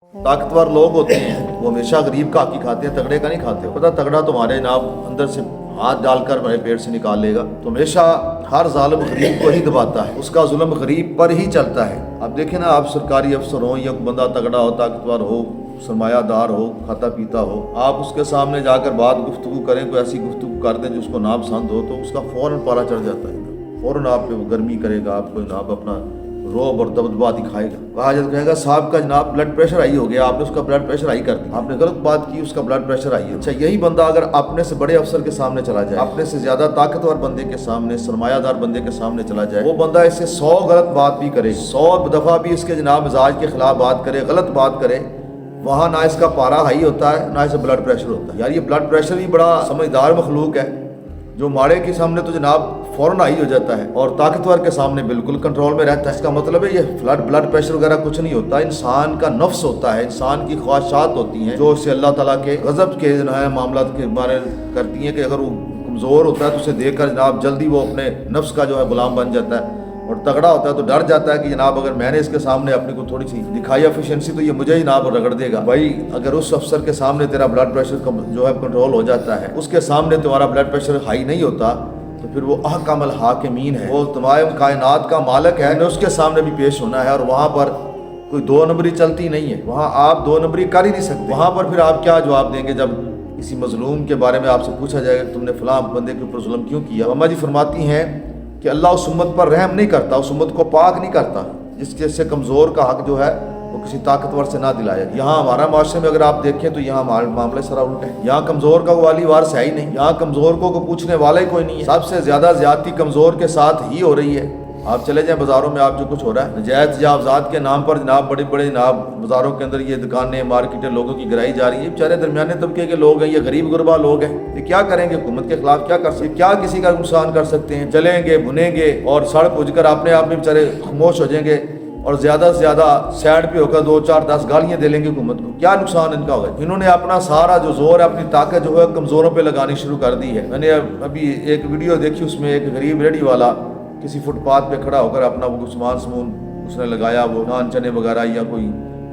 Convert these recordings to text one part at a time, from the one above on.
ताकतवर लोग होते हैं वो हमेशा गरीब का हक ही खाते हैं, तगड़े का नहीं खाते। पता तगड़ा तुम्हारे नाम अंदर से हाथ डालकर मेरे पेट से निकाल लेगा। तो हमेशा हर जालिम गरीब को ही दबाता है, उसका जुल्म गरीब पर ही चलता है। अब देखें ना, आप सरकारी अफसर हो या बंदा तगड़ा हो, ताकतवर हो, सरमायादार हो, खाता पीता हो, आप उसके सामने जाकर बात गुफ्तगू करें, कोई ऐसी गुफ्तगू कर दें जो उसको ना पसंद हो, तो उसका फ़ौरन पारा चढ़ जाता है, फ़ौरन आप पे वो गर्मी करेगा, आपको जनाब अपना रोब और दबदबा दिखाएगा। कहा जाता कहेगा साहब का जनाब ब्लड प्रेशर हाई हो गया, आपने उसका ब्लड प्रेशर हाई कर दिया, आपने गलत बात की, उसका ब्लड प्रेशर हाई है। अच्छा, यही बंदा अगर अपने से बड़े अफसर के सामने चला जाए, अपने से ज्यादा ताकतवर बंदे के सामने, सरमायादार बंदे के सामने चला जाए, वो बंदा इससे 100 गलत बात भी करे, 100 दफा भी इसके जनाब मिजाज के खिलाफ बात करे, गलत बात करे, वहाँ ना इसका पारा हाई होता है ना इसका ब्लड प्रेशर होता है। यार ये ब्लड प्रेशर भी बड़ा समझदार मखलूक है, जो माड़े के सामने तो जनाब फ़ौरन हाई हो जाता है और ताकतवर के सामने बिल्कुल कंट्रोल में रहता है। इसका मतलब है ये ब्लड प्रेशर वगैरह कुछ नहीं होता, इंसान का नफ्स होता है, इंसान की ख्वाहिशात होती हैं जो उससे अल्लाह ताला के गज़ब के जो है मामला के बारे करती हैं कि अगर वो कमज़ोर होता है तो उसे देखकर जनाब जल्दी वो अपने नफ्स का जो है गुलाम बन जाता है, और तगड़ा होता है तो डर जाता है कि जनाब अगर मैंने इसके सामने अपनी को थोड़ी सी दिखाई एफिशिएंसी तो ये मुझे जनाब रगड़ देगा। भाई अगर उस अफसर के सामने तेरा ब्लड प्रेशर जो है कंट्रोल हो जाता है, उसके सामने तुम्हारा ब्लड प्रेशर हाई नहीं होता, तो फिर वो अहकामुल हाकिमीन है, वो तमाम कायनात का मालिक है, उसके सामने भी पेश होना है। और वहाँ पर कोई 2 नंबरी चलती नहीं है, वहाँ आप 2 नंबरी कर ही नहीं सकते। वहाँ पर फिर आप क्या जवाब देंगे जब किसी मजलूम के बारे में आपसे पूछा जाएगा कि तुमने फलां बंदे के ऊपर जुल्म क्यों किया। अम्मा जी फरमाती हैं कि अल्लाह उस उम्मत पर रहम नहीं करता, उस उम्मत को पाक नहीं करता जिससे कमज़ोर का हक जो है वो किसी ताकतवर से ना दिलाया। यहाँ हमारा माशरे में अगर आप देखें तो यहाँ हमारे मामले सारा उल्टे हैं। यहाँ कमज़ोर का वाली वारस है ही नहीं, यहाँ कमज़ोर को पूछने वाला ही कोई नहीं है। सबसे ज़्यादा ज़्यादती कमज़ोर के साथ ही हो रही है। आप चले जाएं बाज़ारों में, आप जो कुछ हो रहा है नजायज़ तजावज़ात के नाम पर जनाब बड़े बड़े जनाब बाज़ारों के अंदर ये दुकानें मार्केटें लोगों की गिराई जा रही है। बेचारे दरमियाने तबके के लोग हैं, ये गरीब गुरबा लोग हैं, ये क्या करेंगे? हुकूमत के खिलाफ क्या कर सकते, क्या किसी का नुकसान कर सकते हैं? चलेंगे भुनेंगे और सड़क पुजकर अपने आप में बेचारे खामोश हो जाएंगे और ज़्यादा से ज़्यादा साइड पे होकर 2 4 10 गालियाँ दे लेंगे हुकूमत को। क्या नुकसान इनका होगा? इन्होंने अपना सारा जो जोर है, अपनी ताकत जो है कमज़ोरों पे लगानी शुरू कर दी है। मैंने अभी एक वीडियो देखी, उसमें एक गरीब रेडी वाला किसी फुटपाथ पे खड़ा होकर अपना वो सामान समून उसने लगाया, वो नान चने वगैरह या कोई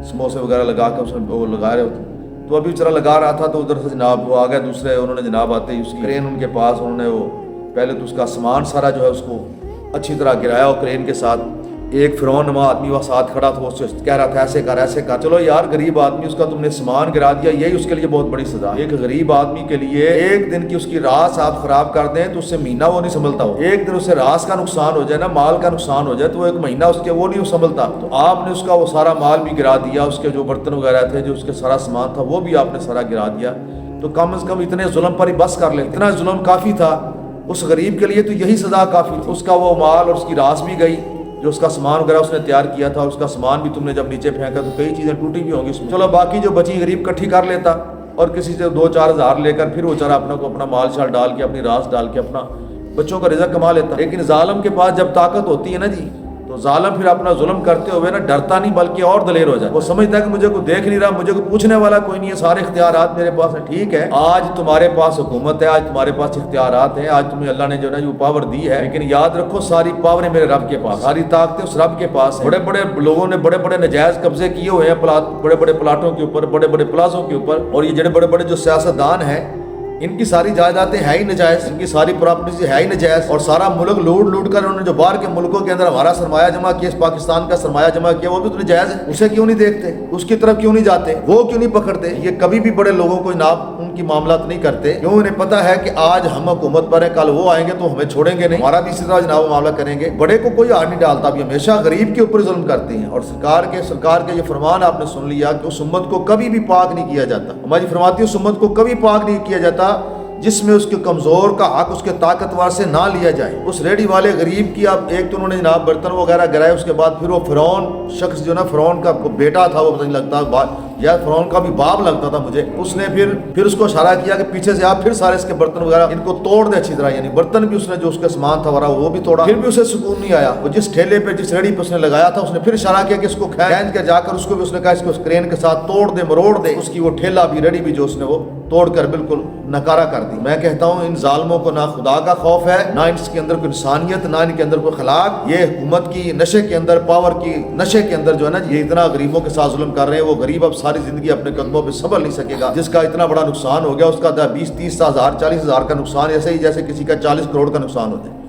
समोसे वगैरह लगा कर उसने वो लगा रहे होते। तो अभी बेचारा लगा रहा था तो उधर से जनाब वो आ गए दूसरे, उन्होंने जनाब आते ही उसकी क्रेन उनके पास, उन्होंने वो पहले तो उसका सामान सारा जो है उसको अच्छी तरह गिराया और क्रेन के साथ एक फिरौन नमा आदमी वहाँ साथ खड़ा था, उससे कह रहा था ऐसे कर ऐसे कर। चलो यार गरीब आदमी, उसका तुमने सामान गिरा दिया, यही उसके लिए बहुत बड़ी सजा। एक गरीब आदमी के लिए एक दिन की उसकी रास आप खराब कर दें तो उससे महीना वो नहीं संभलता हो। एक दिन उससे रास का नुकसान हो जाए ना, माल का नुकसान हो जाए, तो वो 1 महीना उसके वो नहीं संभलता। तो आपने उसका वो सारा माल भी गिरा दिया, उसके जो बर्तन वगैरह थे, जो उसके सारा सामान था वो भी आपने सारा गिरा दिया। तो कम से कम इतने जुल्म पर ही बस कर ले, इतना जुल्म काफ़ी था उस गरीब के लिए, तो यही सजा काफ़ी थी। उसका वो माल और उसकी रास भी गई, जो उसका सामान वगैरह उसने तैयार किया था, उसका सामान भी तुमने जब नीचे फेंका तो कई चीज़ें टूटी भी होंगी उसमें। चलो बाकी जो बची गरीब इकट्ठी कर लेता और किसी से 2 4 हज़ार लेकर फिर वो बेचारा अपना माल शाल डाल के, अपनी रास डाल के अपना बच्चों का रिज़्क कमा लेता। लेकिन जालिम के पास जब ताकत होती है ना जी, तो जालिम फिर अपना जुल्म करते हुए ना डरता नहीं बल्कि और दलेर हो जाए। वो समझता है कि मुझे कोई देख नहीं रहा, मुझे कोई पूछने वाला कोई नहीं है, सारे इख्तियारात मेरे पास हैं। ठीक है, आज तुम्हारे पास हुकूमत है, आज तुम्हारे पास इख्तियारात हैं, आज तुम्हें अल्लाह ने जो है वो पावर दी है, लेकिन याद रखो सारी पावरें मेरे रब के पास, सारी ताकतें उस रब के पास है। बड़े बड़े लोगों ने बड़े बड़े नजायज कब्जे किए हुए हैं बड़े बड़े प्लाटों के ऊपर, बड़े बड़े प्लाजों के ऊपर, और ये जो बड़े बड़े जो सियासतदान हैं इनकी सारी जायदादें है ही नजायज, इनकी सारी प्रॉपर्टीज है ही नजायज, और सारा मुल्क लूट कर उन्होंने जो बाहर के मुल्कों के अंदर हमारा सरमाया जमा किया, पाकिस्तान का सरमाया जमा किया, वो भी तो नजायज है। उसे क्यों नहीं देखते, उसकी तरफ क्यों नहीं जाते, वो क्यों नहीं पकड़ते? ये कभी भी बड़े लोगों को जनाब उनकी मामलात नहीं करते, क्यों? इन्हें पता है कि आज हम हुकूमत पर हैं, कल वो आएंगे तो हमें छोड़ेंगे नहीं, हमारा भी इसी तरह जनाब मामला करेंगे। बड़े को कोई हाथ नहीं डालता, भी हमेशा गरीब के ऊपर जुल्म करते हैं। और सरकार के ये फरमान आपने सुन लिया कि उस उम्मत को कभी भी पाक नहीं किया जाता। हमारी फरमाती है उस उम्मत को कभी पाक नहीं किया जाता जिसमें उसके कमज़ोर का हक उसके ताकतवर से ना लिया जाए। उस रेडी वाले गरीब की आप एक तो उन्होंने जनाब बर्तन वगैरह गिराए, उसके बाद फिर वो फिरौन शख्स जो ना फिरौन का बेटा था, वो पता नहीं लगता یا فرعون کا بھی باپ لگتا تھا مجھے، اس نے پھر اس کو اشارہ کیا کہ پیچھے سے آپ پھر سارے اس کے برتن وغیرہ ان کو توڑ دے اچھی طرح، یعنی برتن بھی اس نے جو اس کا سامان تھا وہ بھی توڑا، پھر بھی اسے سکون نہیں آیا۔ وہ جس ٹھیلے پہ جس ریڑھی پہ اس نے لگایا تھا، اس نے پھر اشارہ کیا کہ اس کو کھینچ کے جا کر اس کو بھی اس نے کہا اس کو کرین کے ساتھ توڑ دے، مروڑ دے، اس کی وہ ٹھیلا بھی ریڑھی بھی جو اس نے وہ توڑ کر بالکل نکارا کر دی۔ میں کہتا ہوں ان ظالموں کو نہ خدا کا خوف ہے، نہ ان کے اندر کوئی انسانیت، نہ ان کے اندر کوئی اخلاق۔ یہ حکومت کی نشے کے اندر، پاور کی نشے کے اندر جو ہے نا، یہ اتنا غریبوں کے ساتھ ظلم کر رہے ہیں۔ وہ غریب اب ساری زندگی اپنے قدموں پہ سنبھل نہیں سکے گا، جس کا اتنا بڑا نقصان ہو گیا، اس کا 20-30 ہزار 40 ہزار کا نقصان ایسے ہی جیسے کسی کا 40 کروڑ کا نقصان ہو جائے۔